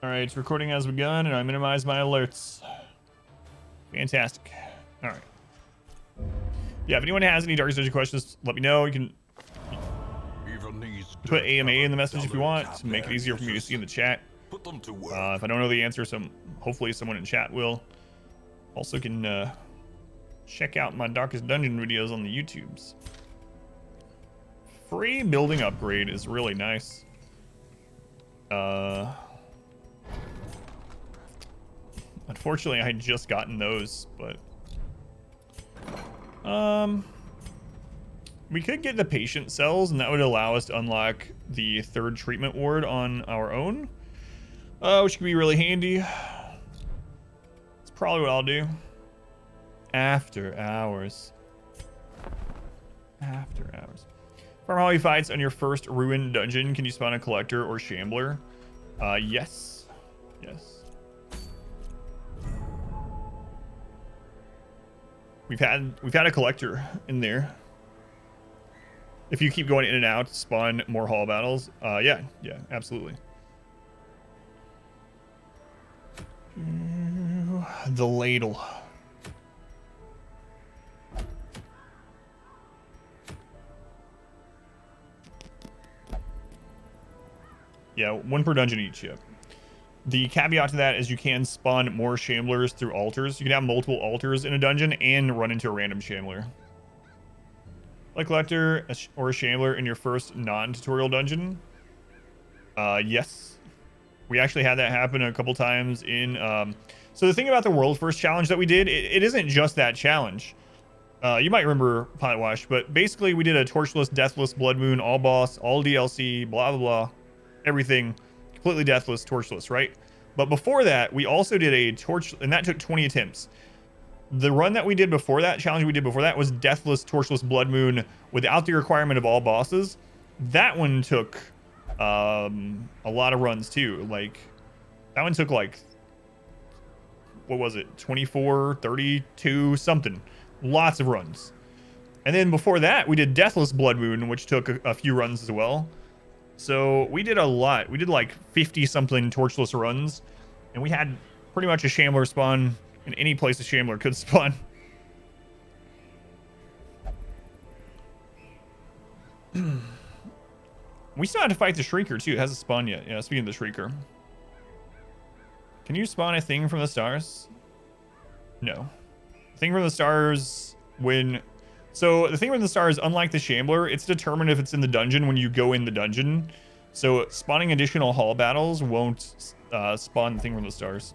All right, it's recording has begun, and I minimize my alerts. Fantastic. All right. Yeah, if anyone has any Dark Dungeon questions, let me know. You can put AMA in the message if you want to make it easier for me to see in the chat. Put them to work. If I don't know the answer, hopefully someone in chat will. Also can check out my Darkest Dungeon videos on the YouTubes. Free building upgrade is really nice. Unfortunately, I had just gotten those, but we could get the patient cells, and that would allow us to unlock the third treatment ward on our own, which could be really handy. It's probably what I'll do. After hours. After hours. Farm Holly fights on your first ruined dungeon. Can you spawn a collector or shambler? Yes. Yes. We've had a collector in there. If you keep going in and out, spawn more hall battles. Yeah, absolutely. The ladle. Yeah, one per dungeon each, yeah. The caveat to that is you can spawn more shamblers through altars. You can have multiple altars in a dungeon and run into a random shambler. Like collector or a shambler in your first non-tutorial dungeon. Yes. We actually had that happen a couple times in... So the thing about the world first challenge that we did, it isn't just that challenge. You might remember Pilot Wash, but basically we did a torchless, deathless, blood moon, all boss, all DLC, blah, blah, blah. Everything completely deathless, torchless, right? But before that, we also did a torch, and that took 20 attempts. The run that we did before that, challenge we did before that, was deathless, torchless, blood moon without the requirement of all bosses. That one took a lot of runs too. Like, that one took like, what was it? 24, 32, something. Lots of runs. And then before that, we did deathless blood moon, which took a few runs as well. So we did a lot. We did like 50 something torchless runs, and we had pretty much a shambler spawn in any place a shambler could spawn. We still had to fight the Shrieker too. It hasn't spawned yet. Yeah, speaking of the Shrieker. Can you spawn a thing from the stars? No. Thing from the stars when... So the thing from the stars, unlike the shambler, it's determined if it's in the dungeon when you go in the dungeon. So spawning additional hall battles won't spawn the thing from the stars.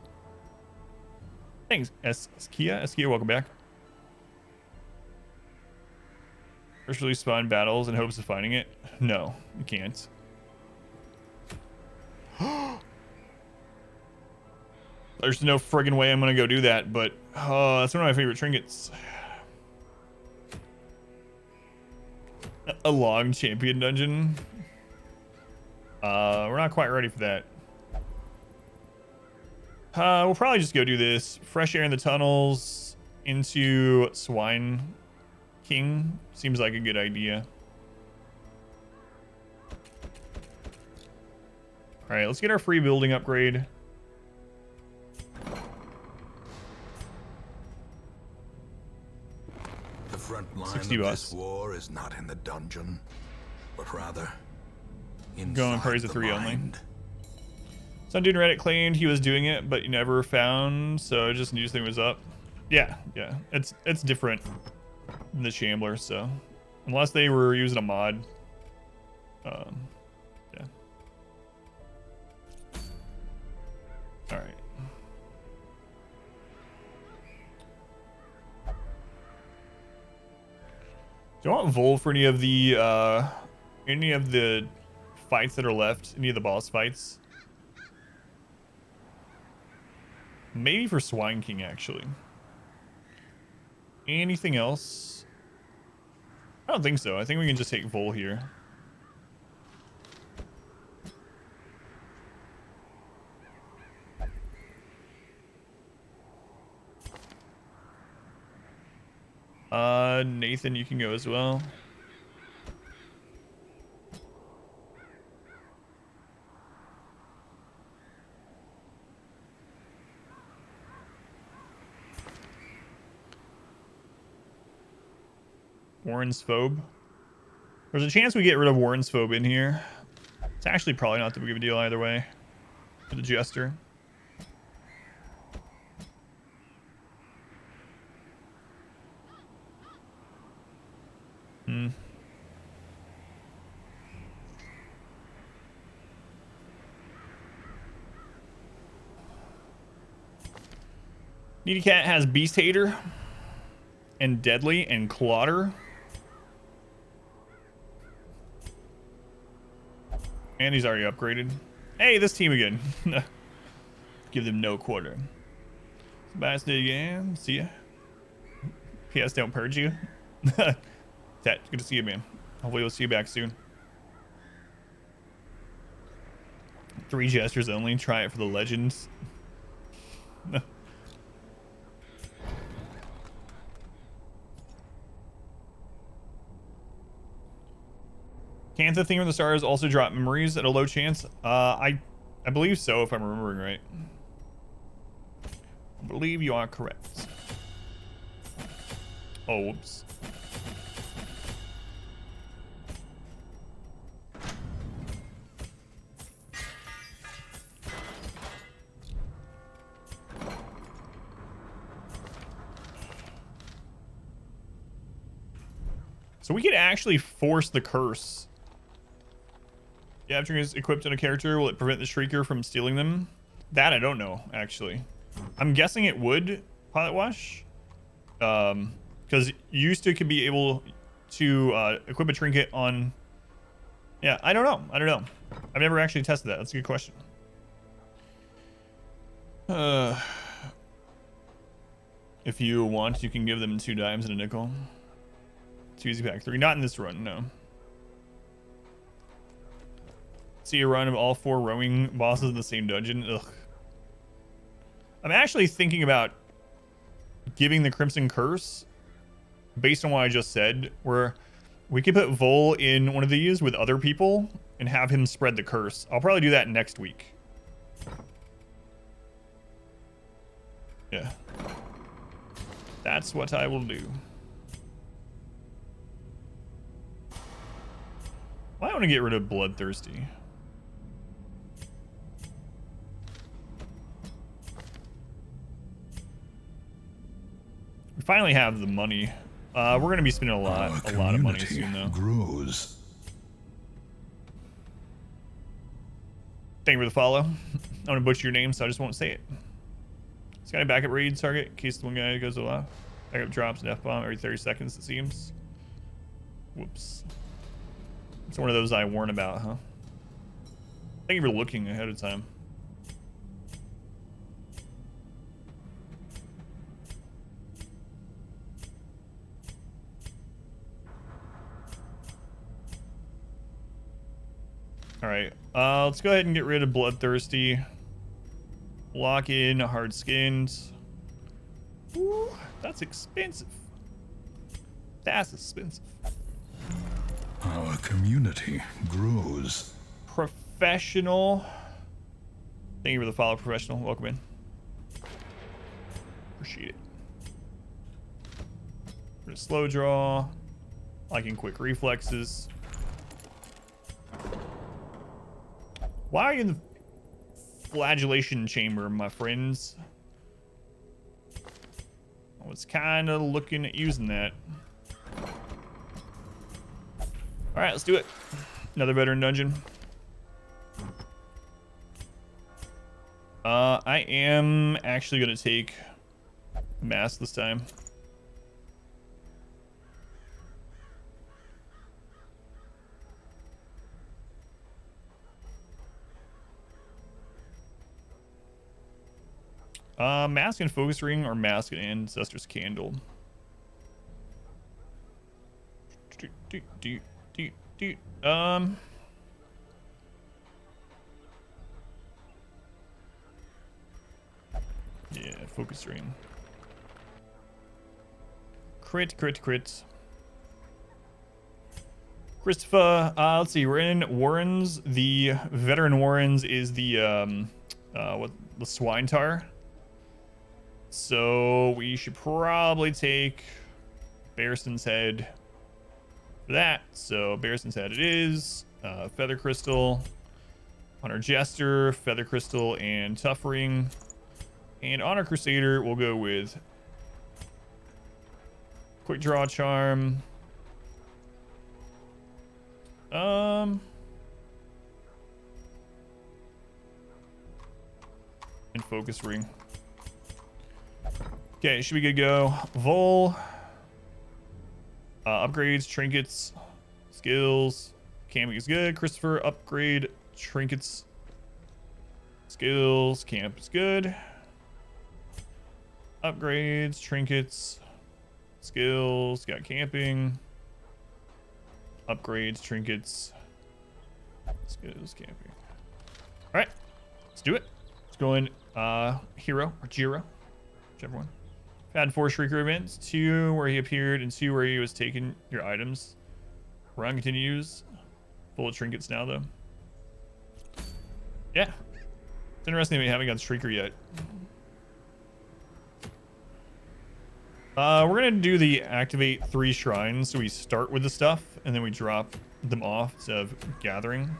Thanks, Eskia. Eskia, welcome back. First release spawn battles in hopes of finding it. No, you can't. There's no friggin' way I'm gonna go do that, but that's one of my favorite trinkets. A long champion dungeon. We're not quite ready for that. We'll probably just go do this. Fresh air in the tunnels into Swine King seems like a good idea. All right, let's get our free building upgrade. The front line 60 of bucks. this war is not in the dungeon, but rather inside Going praise the of 3 only. mind. Some dude in Reddit claimed he was doing it, but he never found, so just knew this thing was up. Yeah. It's different than the Shambler, so unless they were using a mod, yeah. All right. Do you want Vol for any of the fights that are left? Any of the boss fights? Maybe for Swine King, actually. Anything else? I don't think so. I think we can just take Vol here. Nathan, you can go as well. Warren's Phobe. There's a chance we get rid of Warren's Phobe in here. It's actually probably not that big of a deal either way. For the Jester. Needy Cat has Beast Hater and Deadly and Clotter. And he's already upgraded. Hey, this team again. Give them no quarter. Sebastian again. See ya. PS, don't purge you. Tat, good to see you, man. Hopefully we'll see you back soon. 3 gestures only. Try it for the legends. Can't the Theme of the Stars also drop memories at a low chance? I believe so, if I'm remembering right. I believe you are correct. Oh, whoops. So we could actually force the curse. Yeah, after it's equipped in a character, will it prevent the Shrieker from stealing them? That I don't know, actually. I'm guessing it would, Pilot Wash. Because used to could be able to equip a trinket on... Yeah, I don't know. I've never actually tested that. That's a good question. If you want, you can give them 2 dimes and a nickel. 2 easy pack 3. Not in this run, no. See a run of all 4 rowing bosses in the same dungeon. Ugh. I'm actually thinking about giving the Crimson Curse based on what I just said, where we could put Vol in one of these with other people and have him spread the curse. I'll probably do that next week. Yeah. That's what I will do. Well, I want to get rid of Bloodthirsty. We finally have the money. We're going to be spending a lot of money soon, though. Grows. Thank you for the follow. I'm going to butcher your name, so I just won't say it. It's got a backup raid target in case the one guy goes alive. Backup drops an F-bomb every 30 seconds, it seems. Whoops. It's one of those I warn about, huh? Thank you for looking ahead of time. Alright, let's go ahead and get rid of Bloodthirsty. Lock in Hard Skinned. Ooh, that's expensive. That's expensive. Our community grows. Professional. Thank you for the follow, Professional. Welcome in. Appreciate it. For the slow draw. Liking quick reflexes. Why are you in the flagellation chamber, my friends? I was kind of looking at using that. All right, let's do it. Another veteran dungeon. I am actually going to take Mask this time. Mask and Focus Ring or Mask and Ancestor's Candle. Yeah, Focus Ring. Crit. Christopher, let's see, we're in Warrens. The veteran Warrens is the the Swine Tar. So we should probably take Bearson's Head for that. So Barrison's Head it is. Feather Crystal. On our Jester, Feather Crystal, and Tough Ring. And on our Crusader, we'll go with Quick Draw Charm. And Focus Ring. Okay, should be good to go. Vol. Upgrades, trinkets, skills. Camping is good. Christopher, upgrade, trinkets, skills. Camp is good. Upgrades, trinkets, skills. Got camping. Upgrades, trinkets, skills, camping. All right, let's do it. Let's go in Hero or Jiro, whichever one. Had 4 Shrieker events, 2 where he appeared and 2 where he was taking your items. Run continues. Full of trinkets now though. Yeah. It's interesting that we haven't got Shrieker yet. We're gonna do the activate 3 shrines, so we start with the stuff and then we drop them off instead of gathering.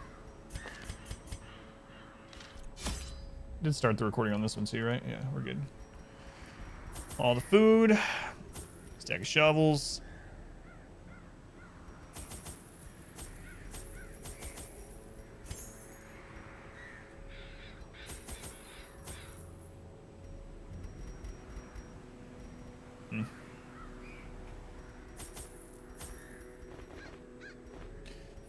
Did start the recording on this one too, right? Yeah, we're good. All the food, stack of shovels.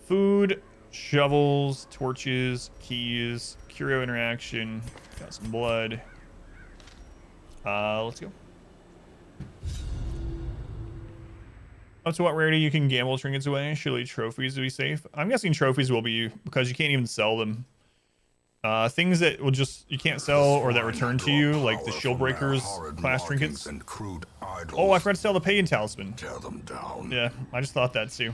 Food, shovels, torches, keys, curio interaction. Got some blood. Let's go. Up to what rarity you can gamble trinkets away? Surely trophies will be safe. I'm guessing trophies will be because you can't even sell them. Things that will just you can't sell or that return to you, like the shield breakers class trinkets. Oh, I forgot to sell the pagan talisman. Tear them down. Yeah, I just thought that too.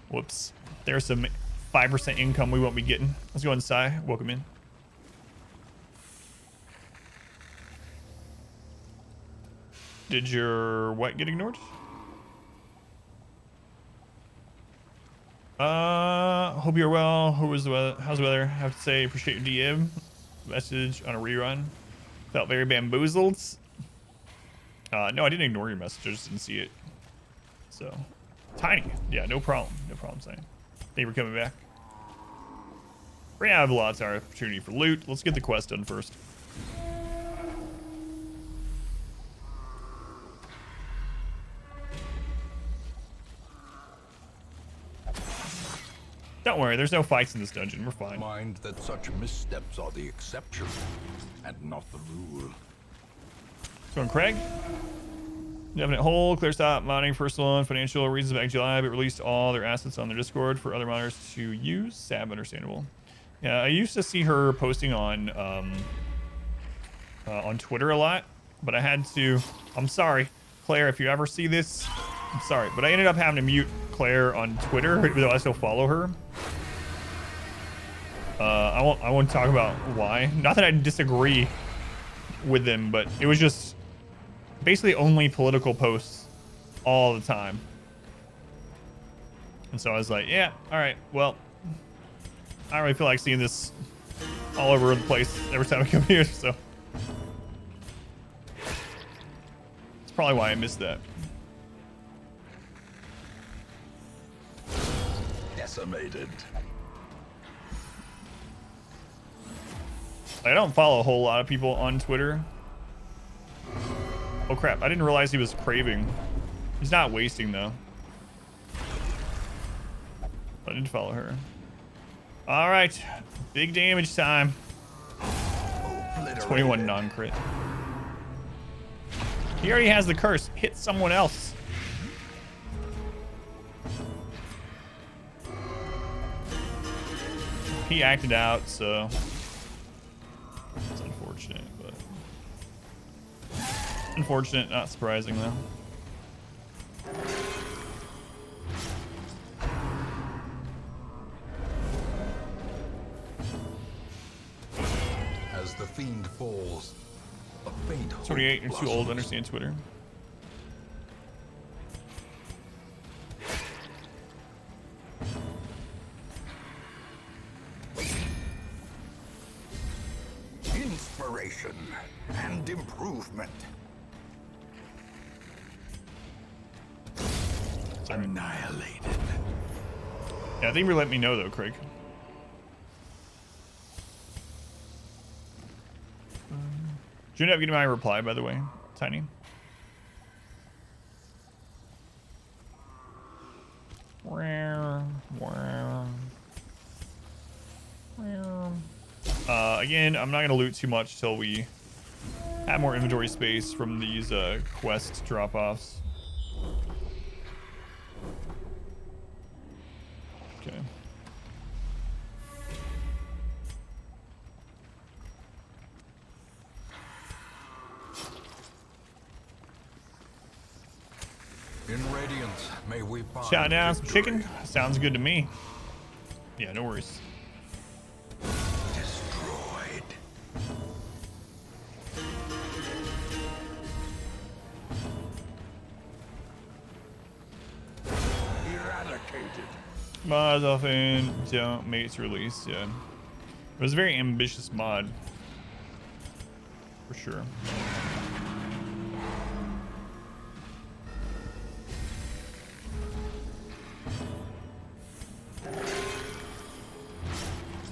Whoops. There's some 5% income we won't be getting. Let's go inside. Welcome in. Did your what get ignored? Hope you're well. How's the weather? I have to say, appreciate your DM message on a rerun. Felt very bamboozled. No, I didn't ignore your message. I just didn't see it. So, tiny. Yeah, no problem. No problem saying. Thank you for coming back. We're gonna have lots of opportunity for loot. Let's get the quest done first. Don't worry, there's no fights in this dungeon. We're fine. Mind that such missteps are the exception and not the rule. So on Craig. Definite hole, clear stop, modding, personal and financial reasons back in July, but released all their assets on their Discord for other modders to use. Sad, understandable. Yeah, I used to see her posting on Twitter a lot, but I had to. I'm sorry, Claire, if you ever see this, I'm sorry, but I ended up having to mute Claire on Twitter, even though I still follow her. I won't talk about why. Not that I disagree with them, but it was just basically only political posts all the time. And so I was like, yeah, all right, well, I don't really feel like seeing this all over the place every time I come here, so that's probably why I missed that. Decimated. I don't follow a whole lot of people on Twitter. Oh crap, I didn't realize he was craving. He's not wasting though. I didn't follow her. All right, big damage time. 21 non-crit. He already has the curse. Hit someone else. He acted out, so it's unfortunate, but unfortunate, not surprising though. As the fiend falls, a faint hope 28, you're too old to blossoms. understand Twitter. inspiration and improvement. Annihilated. Yeah, I think you let me know though, Craig. Did you end up getting my reply, by the way, Tiny? Again, I'm not gonna loot too much till we have more inventory space from these quest drop-offs. Okay. In Radiance, may we find Shout down some victory. chicken. Sounds good to me. Yeah, no worries. Destroyed. Eradicated. Mods often don't mates release. Yeah, it was a very ambitious mod for sure.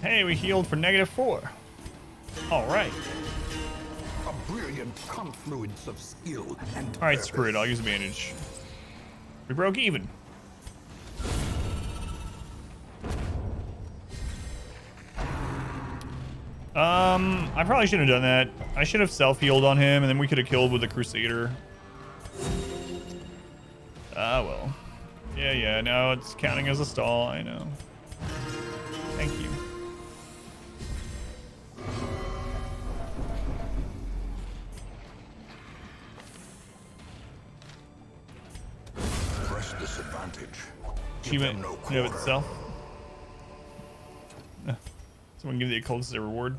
Hey, we healed for -4. All right. A brilliant confluence of skill and All right, screw it. I'll use a bandage. We broke even. I probably shouldn't have done that. I should have self-healed on him, and then we could have killed with the Crusader. Ah, well. Yeah, no, it's counting as a stall. I know. Thank you. Press disadvantage. Achievement no in of quarter. itself. Someone give the occultist a reward.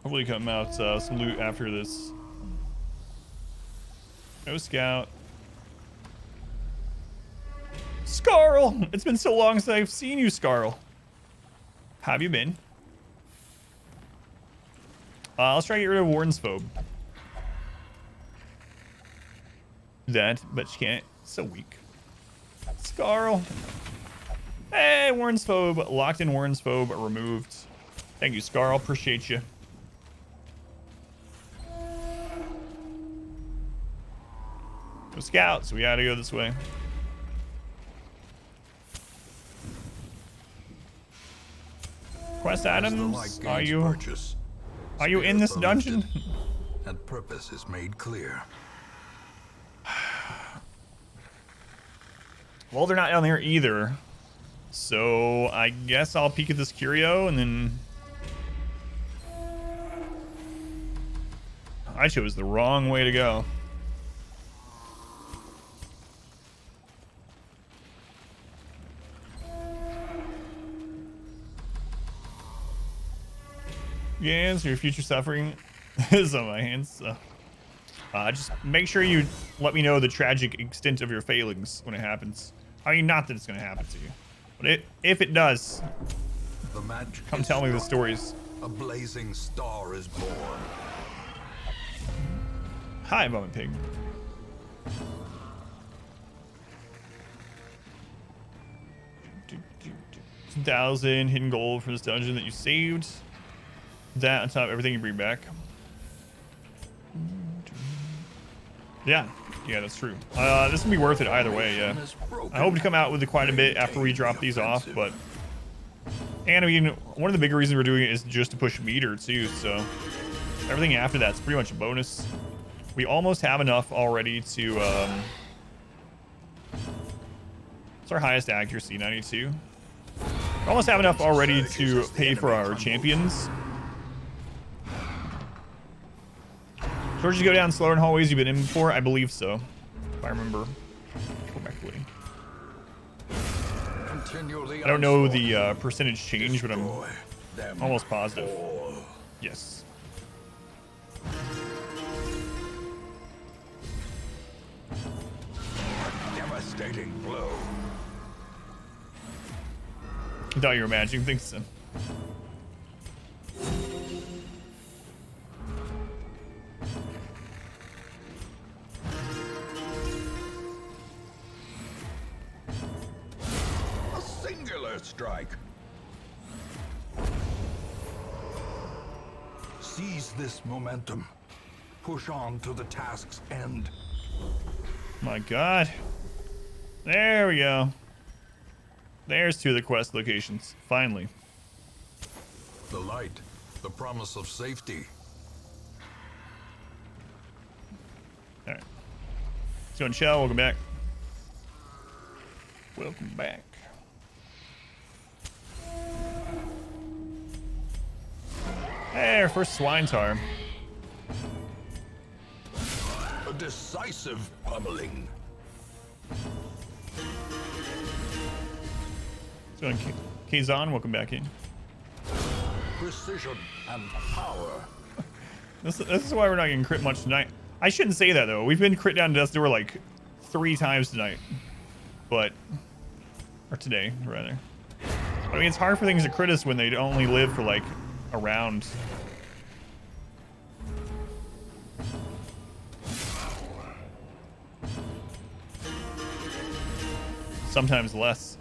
Hopefully come out some loot after this. No scout. Scarl! It's been so long since I've seen you, Scarl. How have you been? Let's try to get rid of Warden's Phobe. That, but she can't. So weak. Scarl. Hey, Warden's Phobe. Locked in Warden's Phobe removed. Thank you, Scarl. Appreciate you. No scouts. We gotta go this way. Quest items. Are you in this dungeon? And purpose is made clear. Well, they're not down there either. So I guess I'll peek at this curio and then... I chose the wrong way to go. Yeah, so your future suffering is on my hands. So. Just make sure you let me know the tragic extent of your failings when it happens. I mean, not that it's going to happen to you, but if it does, The match come tell me the struck. stories. A blazing star is born. Hi, Vomit Pig. $1,000 hidden gold from this dungeon that you saved. That on top of everything you bring back. Yeah, that's true. This will be worth it either way, yeah. I hope to come out with quite a bit after we drop these off, but... And I mean, one of the bigger reasons we're doing it is just to push meter too, so... Everything after that's pretty much a bonus. We almost have enough already to, What's our highest accuracy? 92? We almost have enough already to pay for our champions. George, you go down slower in hallways you've been in before? I believe so, if I remember correctly. I don't know the percentage change, but I'm almost positive. Yes. Devastating blow. You thought you were imagining things. So. A singular strike. Seize this momentum. Push on to the task's end. My God. There we go. There's 2 of the quest locations. Finally. The light, the promise of safety. All right. Let's go and chill. Welcome back. Welcome back. Hey, our first swine tar. A decisive pummeling. Let's go and Kazan, welcome back in. Precision and power. This is why we're not getting crit much tonight. I shouldn't say that though. We've been crit down to death's door like 3 times tonight. Or today, rather. I mean, it's hard for things to crit us when they only live for like a round. Sometimes less.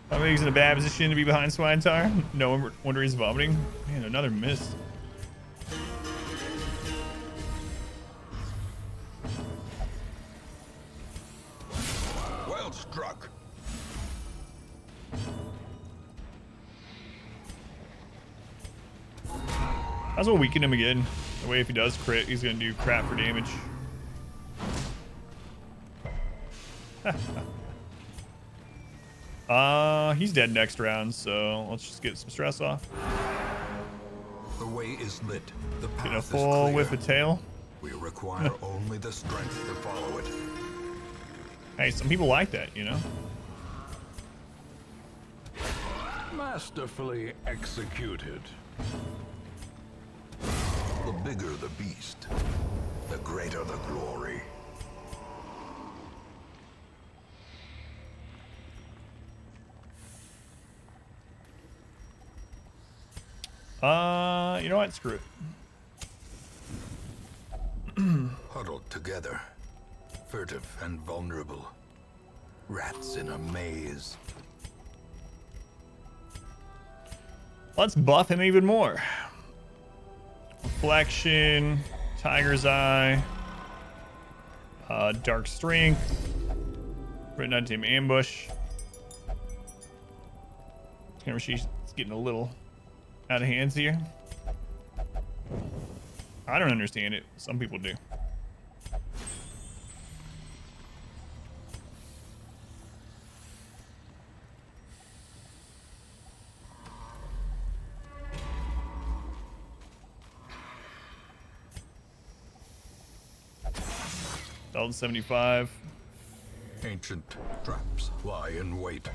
I think he's in a bad position to be behind Swine Tar. No wonder he's vomiting. Man, another miss. Well struck. Might as well weaken him again. That way if he does crit, he's gonna do crap for damage. He's dead next round, so let's just get some stress off. The way is lit. The path Get a is full clear. whiff of tail. We require only the strength to follow it. Hey, some people like that, you know? Masterfully executed. The bigger the beast, the greater the glory. You know what? Screw it. Huddled together, furtive and vulnerable. Rats in a maze. Let's buff him even more. Reflection, Tiger's Eye, Dark Strength, Written on Team Ambush. She's getting a little out of hands here. I don't understand it. Some people do. Dalton 75. Ancient traps lie in wait,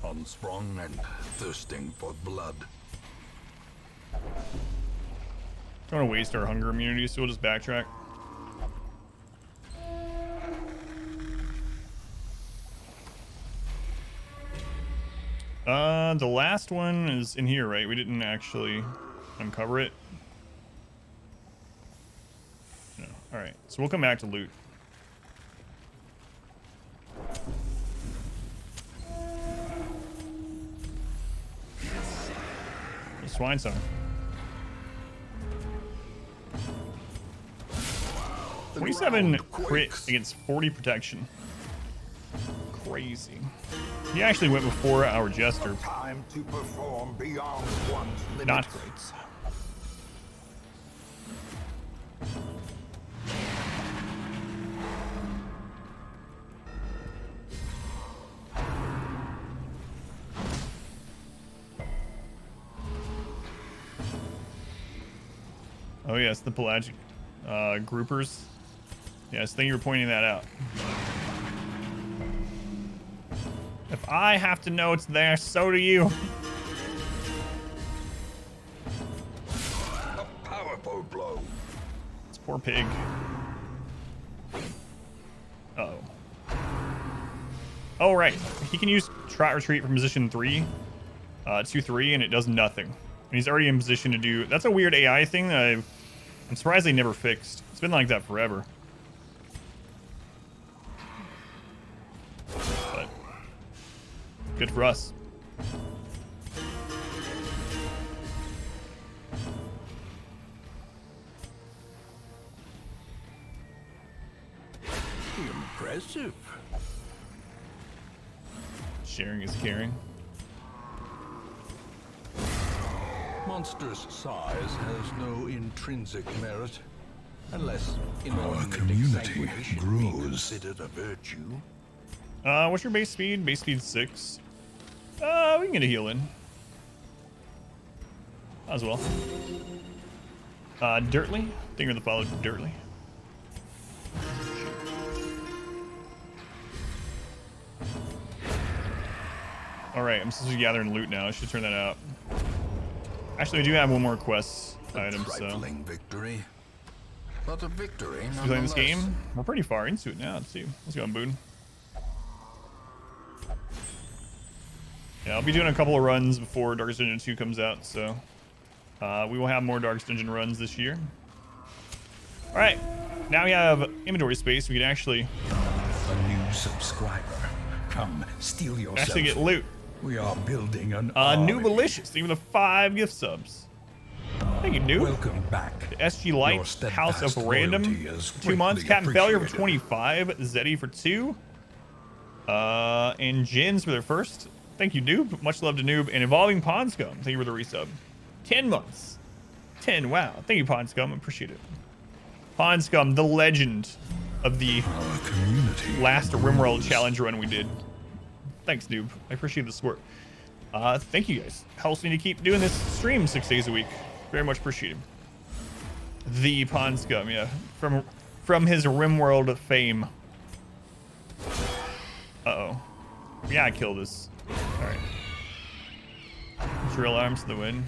unsprung and thirsting for blood. Don't want to waste our hunger immunity, so we'll just backtrack. The last one is in here, right? We didn't actually uncover it. No. All right, so we'll come back to loot. The swine song. 27 crit against 40 protection. Crazy. He actually went before our Jester. Time to perform beyond one's limits. Not great. Oh yes, the pelagic groupers. Yes, thank you for pointing that out. If I have to know it's there, so do you. Poor pig. Uh-oh. Oh, right. He can use Trot Retreat from position 3, 2-3, and it does nothing. And he's already in position to do... That's a weird AI thing that I'm surprised they never fixed. It's been like that forever. But good for us. Impressive. Sharing is caring. Monstrous size has no intrinsic merit, unless Our inordinate community exsanguination be grows. considered a virtue. What's your base speed? Base speed 6. We can get a heal in. As well. Dirtly? I think we're the follow Dirtly. Alright, I'm supposed to be gathering loot now. I should turn that out. Actually, we do have one more quest item, so. Trifling victory, but a victory We're playing this nonetheless. game. We're pretty far into it now. Let's see. Let's go on Boone. Yeah, I'll be doing a couple of runs before Darkest Dungeon 2 comes out, so we will have more Darkest Dungeon runs this year. All right, now we have inventory space. We can actually A new subscriber. Come, steal yourself. get loot. We are building an New army. Malicious, even the 5 gift subs. Thank you, Noob. Welcome back. SG Light, Your House of steadfast Random, loyalty is 2 months. greatly Captain Failure for appreciated. 25. Zeddy for 2. And Jins for their first. Thank you, Noob. Much love to Noob. And Evolving Pond Scum. Thank you for the resub. 10 months. 10. Wow. Thank you, Pond Scum. Appreciate it. Pond Scum, the legend of the Our community last Rimworld grows. challenge run we did. Thanks, Noob. I appreciate the support. Thank you guys. Helps me to keep doing this stream 6 days a week. Very much appreciated. The Pond Scum, yeah. From his Rimworld fame. Uh-oh. Yeah, I killed this. Alright. Drill arms to the wind.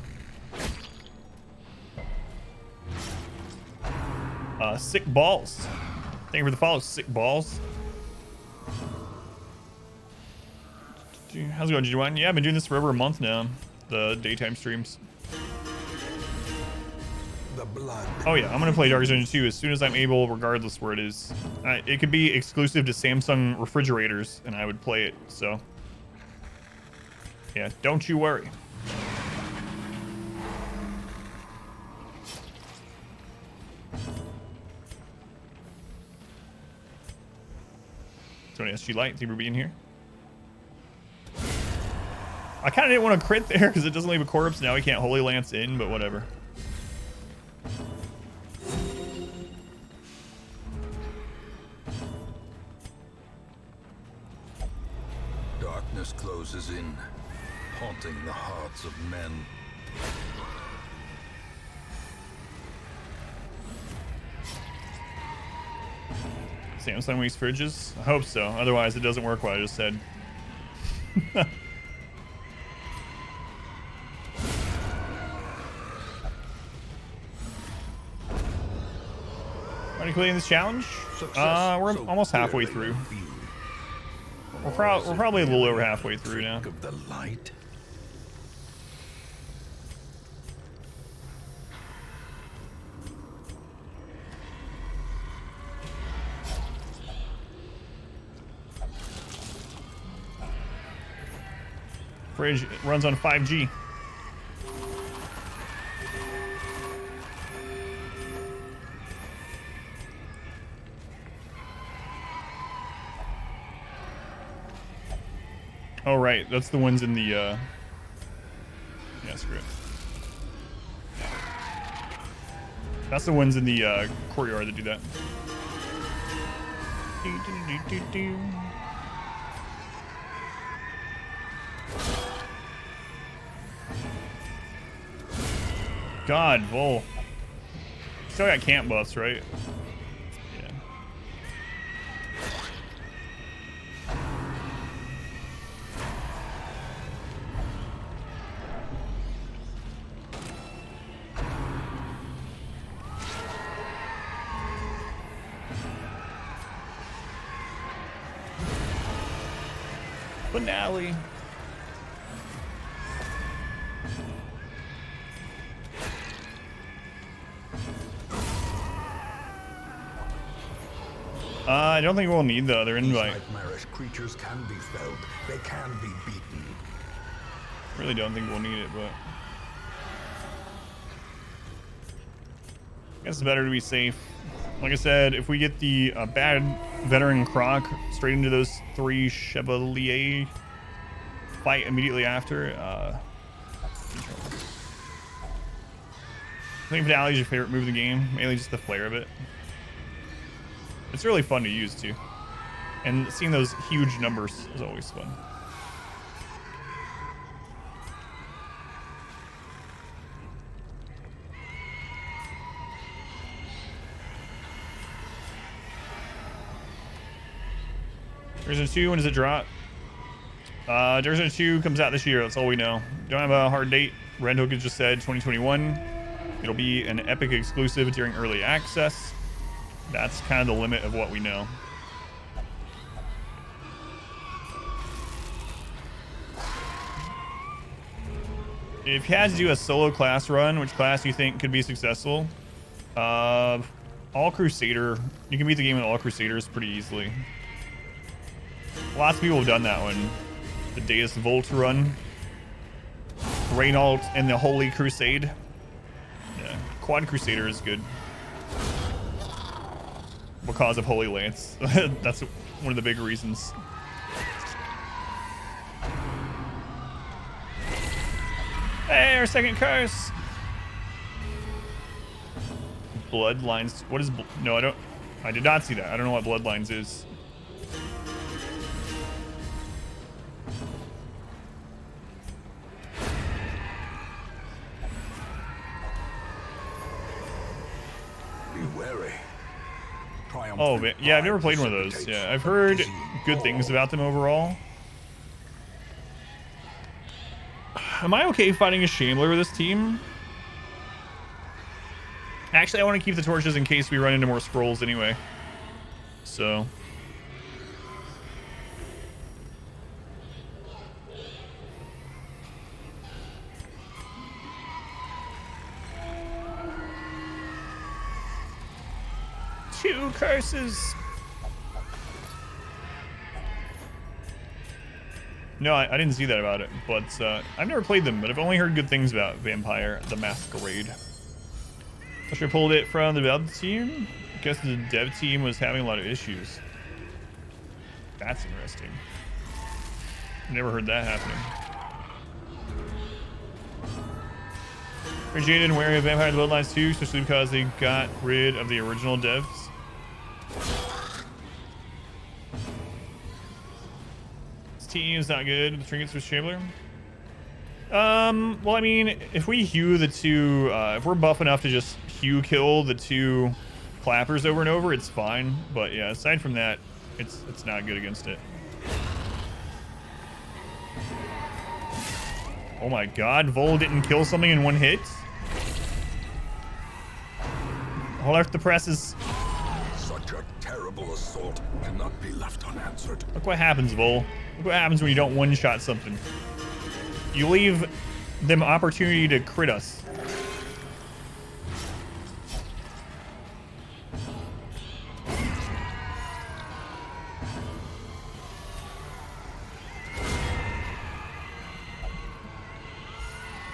Sick balls. Thank you for the follow, sick balls. How's it going, G1? Yeah, I've been doing this for over a month now. The daytime streams. The blood. Oh yeah, I'm gonna play Darkest Dungeon 2 as soon as I'm able, regardless where it is. It could be exclusive to Samsung refrigerators, and I would play it, so. Yeah, don't you worry. Tony SG Light, thank you for being here. I kind of didn't want to crit there because it doesn't leave a corpse. Now we can't Holy Lance in, but whatever. Darkness closes in, haunting the hearts of men. Samsung makes fridges? I hope so. Otherwise, it doesn't work what I just said. Are you completing this challenge? We're almost halfway through. We're probably a little over halfway through now. Of the light. Fridge runs on 5G. Oh, right. That's the ones in the, yeah, screw it. That's the ones in the, courtyard that do that. Do. God, Vol. Still got camp buffs, right? Yeah. Finale. I don't think we'll need the other invite. These nightmarish creatures can be felled. They can be beaten. Really don't think we'll need it, but I guess it's better to be safe. Like I said, if we get the bad veteran Croc straight into those 3 Chevalier fight immediately after, I think Finale is your favorite move of the game, mainly just the flair of it. It's really fun to use too, and seeing those huge numbers is always fun. Division 2, when does it drop? Division 2 comes out this year, that's all we know. Don't have a hard date. Redhook has just said 2021. It'll be an Epic exclusive during early access. That's kind of the limit of what we know. If you had to do a solo class run, which class you think could be successful? All Crusader. You can beat the game with All Crusaders pretty easily. Lots of people have done that one. The Deus Volt run. Reynault and the Holy Crusade. Yeah, Quad Crusader is good. Because of Holy Lance. That's one of the big reasons. Hey, our second curse. Bloodlines. What is... No, I don't... I did not see that. I don't know what Bloodlines is. Oh, man. Yeah, I've never played one of those. Yeah, I've heard good things about them overall. Am I okay fighting a Shambler with this team? Actually, I want to keep the torches in case we run into more scrolls anyway. So... Two curses. No, I didn't see that about it, but I've never played them, but I've only heard good things about Vampire the Masquerade. I should have pulled it from the dev team. I guess the dev team was having a lot of issues. That's interesting. Never heard that happening. Are jaded and wary of Vampire the Bloodlines 2, especially because they got rid of the original devs. This team is not good. The trinkets with Shambler. Well, I mean, if we hue the two, if we're buff enough to just hue kill the two clappers over and over, it's fine. But yeah, aside from that, it's not good against it. Oh my God, Vol didn't kill something in one hit. Hold off the presses. Such a terrible assault cannot be left unanswered. Look what happens, Vol. Look what happens when you don't one-shot something. You leave them opportunity to crit us.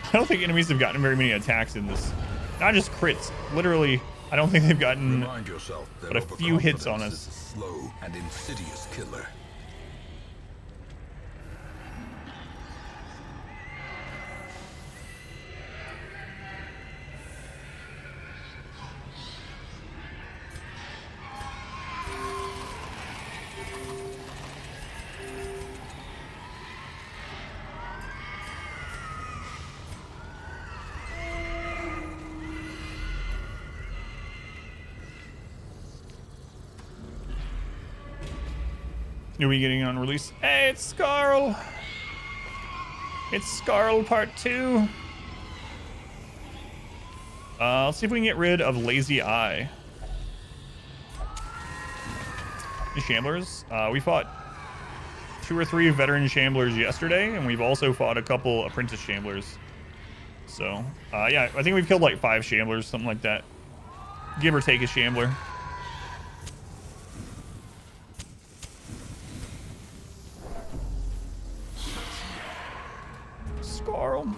I don't think enemies have gotten very many attacks in this. Not just crits. Literally, I don't think they've gotten but a few hits on us. Is a slow and insidious killer. Are we getting on release? Hey, it's Scarl! It's Scarl Part 2. Let's see if we can get rid of Lazy Eye. The Shamblers. We fought 2 or 3 veteran shamblers yesterday, and we've also fought a couple apprentice shamblers. So, yeah, I think we've killed like 5 shamblers, something like that. Give or take a shambler. Scarl.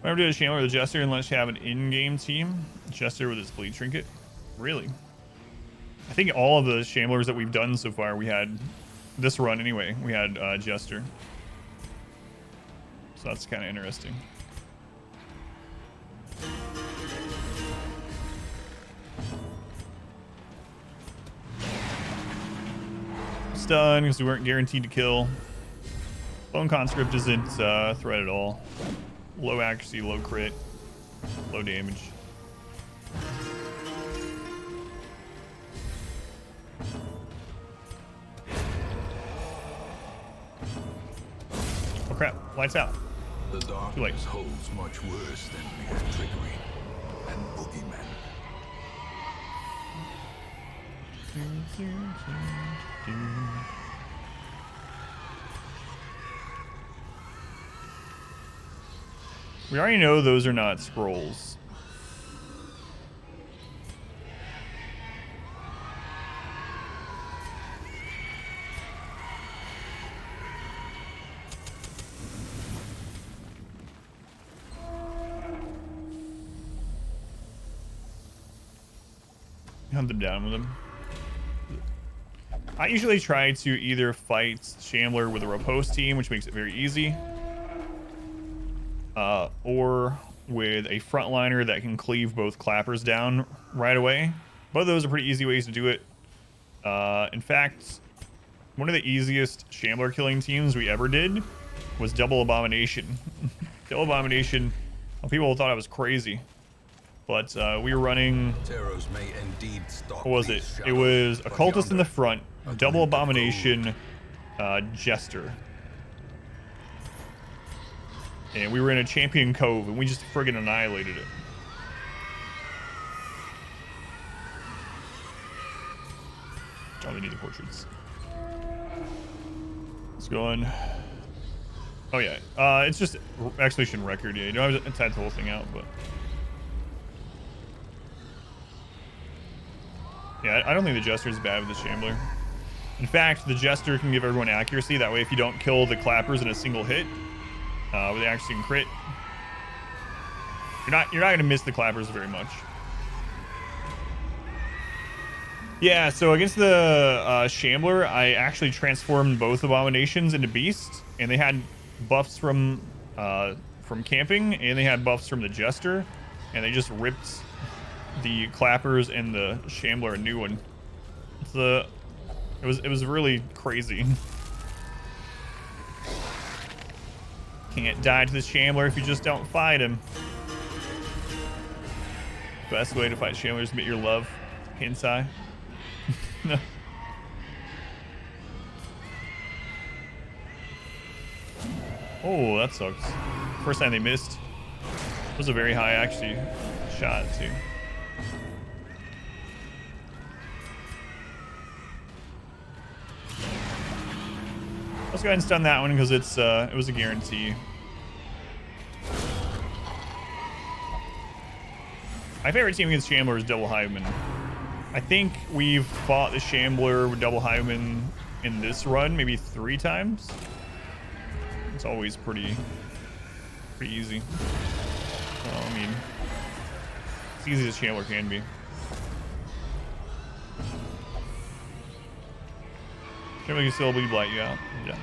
Whenever do a shambler with a jester unless you have an in-game team. Jester with his bleed trinket. Really? I think all of the shamblers that we've done so far, we had this run anyway. We had jester. So that's kind of interesting. Stun because we weren't guaranteed to kill. Bone Conscript isn't a threat at all. Low accuracy, low crit, low damage. Oh crap, lights out. The Too late. darkness holds much worse than mere trickery and boogeymen. We already know those are not scrolls. Hunt them down with them. I usually try to either fight Shambler with a riposte team, which makes it very easy, or with a frontliner that can cleave both clappers down right away. Both of those are pretty easy ways to do it. In fact, one of the easiest Shambler killing teams we ever did was Double Abomination. Double Abomination, well, people thought I was crazy. But we were running, Terrors may indeed stalk what was it? these It shadows, was but Occultist in the yonder, front, a Double glint of Abomination, Jester. And we were in a Champion Cove, and we just friggin' annihilated it. Oh, they need the portraits. Let's go on. Oh, yeah. It's just Expedition Record. Yeah, you don't have to type the whole thing out, but... Yeah, I don't think the Jester is bad with the Shambler. In fact, the Jester can give everyone accuracy. That way, if you don't kill the clappers in a single hit, with the accuracy and crit, you're not gonna miss the clappers very much. Yeah, so against the Shambler, I actually transformed both Abominations into Beasts, and they had buffs from camping, and they had buffs from the Jester, and they just ripped the clappers and the Shambler a new one. It was really crazy. Can't die to the Shambler if you just don't fight him. Best way to fight Shambler is to admit your love. Hensai. No. Oh, that sucks. First time they missed. It was a very high actually shot too. Let's go ahead and stun that one because it was a guarantee. My favorite team against Shambler is Double Hiveman. I think we've fought the Shambler with Double Hiveman in this run maybe 3 times. It's always pretty easy. Well, I mean, as easy as Shambler can be. Shambler can still bleed blight you out. Yeah.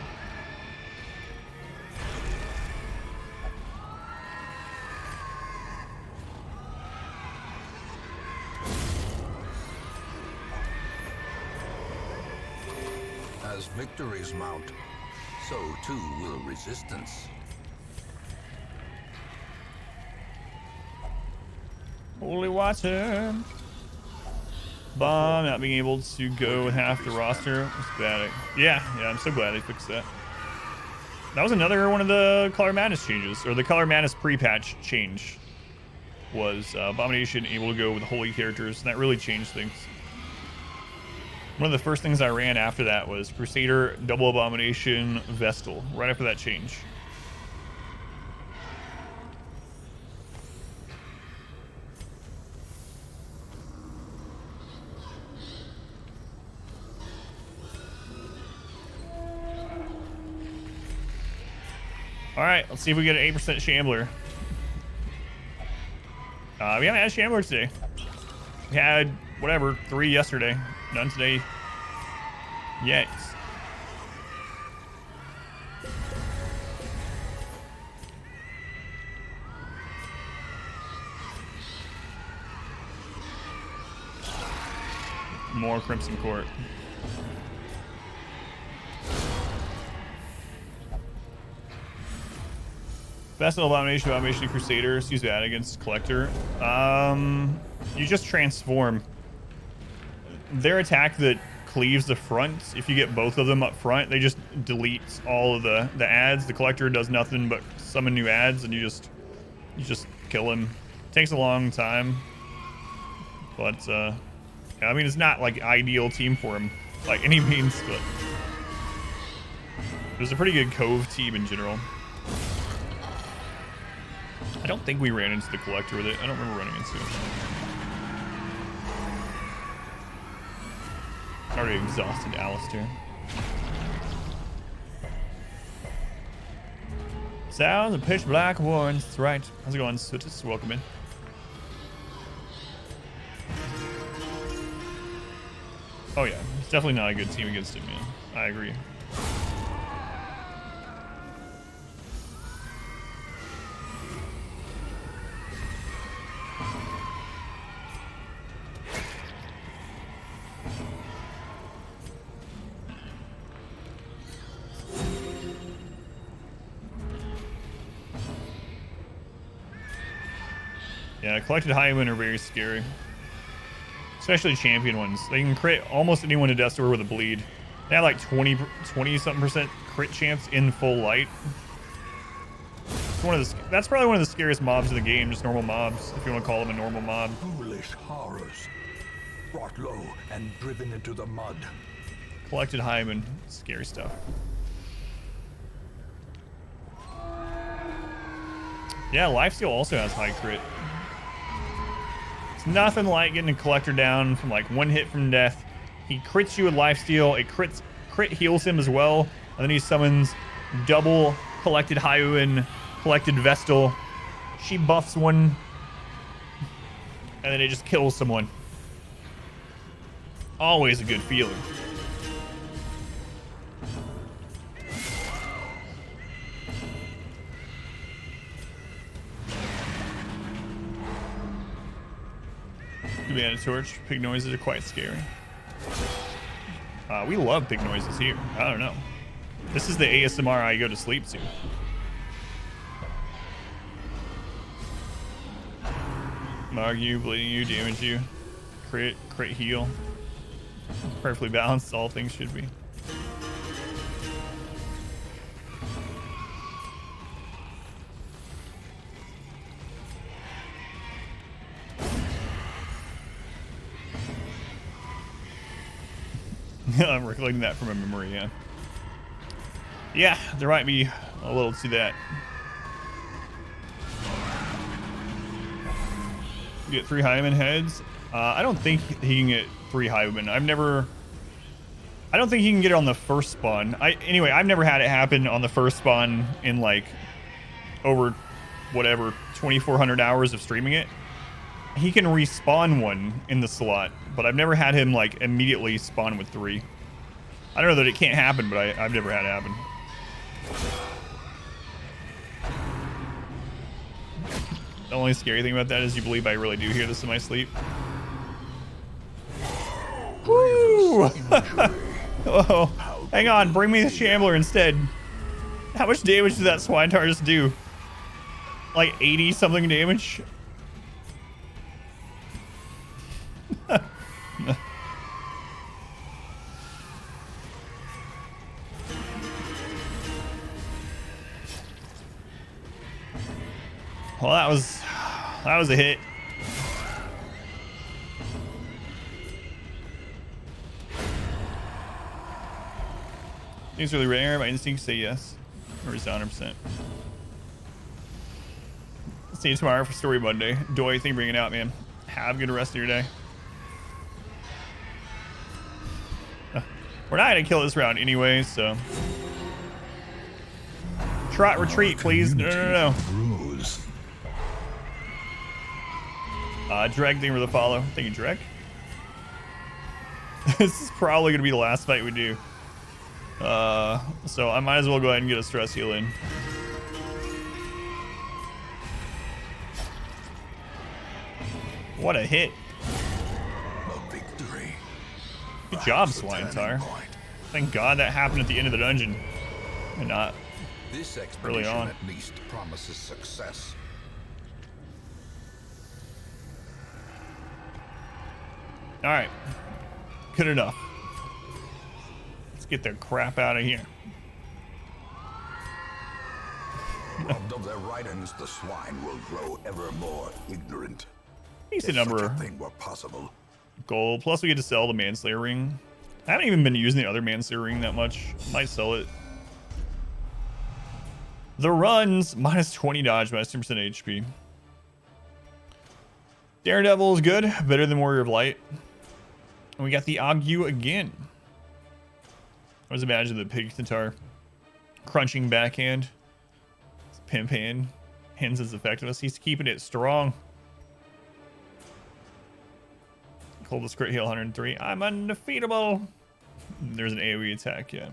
As victories mount, so too will resistance. Holy water. Bomb not being able to go with half the roster was bad. Yeah, I'm so glad they fixed that. That was another one of the Color Madness changes, or the Color Madness pre-patch change. Was Abomination able to go with holy characters, and that really changed things. One of the first things I ran after that was Crusader, Double Abomination, Vestal, right after that change. All right, let's see if we get an 8% Shambler. We haven't had a Shambler today. We had, whatever, 3 yesterday. None today yet. More Crimson Court. Vestal, Abomination, Abomination, Crusader. Use that against Collector. You just transform. Their attack that cleaves the front, if you get both of them up front, they just delete all of the ads. The Collector does nothing but summon new ads, and you just kill him. Takes a long time, but yeah, I mean, it's not like ideal team for him by any means, but it was a pretty good Cove team in general. I don't think we ran into the Collector with it. I don't remember running into it. Already exhausted Alistair. Sounds of pitch black warns. That's right. How's it going, Sutis? Welcome in. Oh yeah, it's definitely not a good team against him, man. I agree. Yeah, collected Highwind are very scary. Especially champion ones. They can crit almost anyone to Death's Door with a bleed. They have like 20-something% crit chance in full light. It's that's probably one of the scariest mobs in the game, just normal mobs, if you want to call them a normal mob. Foolish horrors, brought low and driven into the mud. Collected Highwind, scary stuff. Yeah, Lifesteal also has high crit. It's nothing like getting a Collector down from like 1 hit from death. He crits you with Lifesteal. It crit heals him as well. And then he summons double Collected Highwind, Collected Vestal. She buffs one. And then it just kills someone. Always a good feeling. Banana Torch. Pig noises are quite scary. We love pig noises here. I don't know. This is the ASMR I go to sleep to. Marg you, bleeding you, damage you. Crit heal. Perfectly balanced, all things should be. I'm recollecting that from a memory, yeah. Yeah, there might be a little to that. You get 3 Highman heads. I don't think he can get 3 Highman. I don't think he can get it on the first spawn. Anyway, I've never had it happen on the first spawn in like over whatever 2,400 hours of streaming it. He can respawn one in the slot, but I've never had him like immediately spawn with 3. I don't know that it can't happen, but I've never had it happen. The only scary thing about that is you believe I really do hear this in my sleep. Woo! Oh, hang on, bring me the Shambler instead. How much damage did that Swine Tar just do? Like 80 something damage? Well, that was a hit. Things really rare. My instincts say yes. Or is it 100%? See you tomorrow for Story Monday. Doy, thank you for bringing it out, man. Have a good rest of your day. We're not gonna kill this round anyway, so. Trot retreat, please. No. Dreg, thank you for the follow. Thank you, Dreg. This is probably gonna be the last fight we do. So I might as well go ahead and get a stress heal in. What a hit. A victory. Good job, Swine-Tar. Thank God that happened at the end of the dungeon and not This early expedition on. at least promises success. All right. Good enough. Let's get the crap out of here. Robbed of their ridings, the swine will grow ever more ignorant. Decent If number such a of thing were possible. gold. Plus, we get to sell the Manslayer ring. I haven't even been using the other Manslayer ring that much. Might sell it. The runs minus 20 dodge, minus 10% HP. Daredevil is good, better than Warrior of Light. And we got the Ague again. I was imagine the Pig Centaur crunching backhand. Pimp hand. Hands his effectiveness. He's keeping it strong. Coldest crit heal 103. I'm undefeatable. There's an AoE attack, yeah.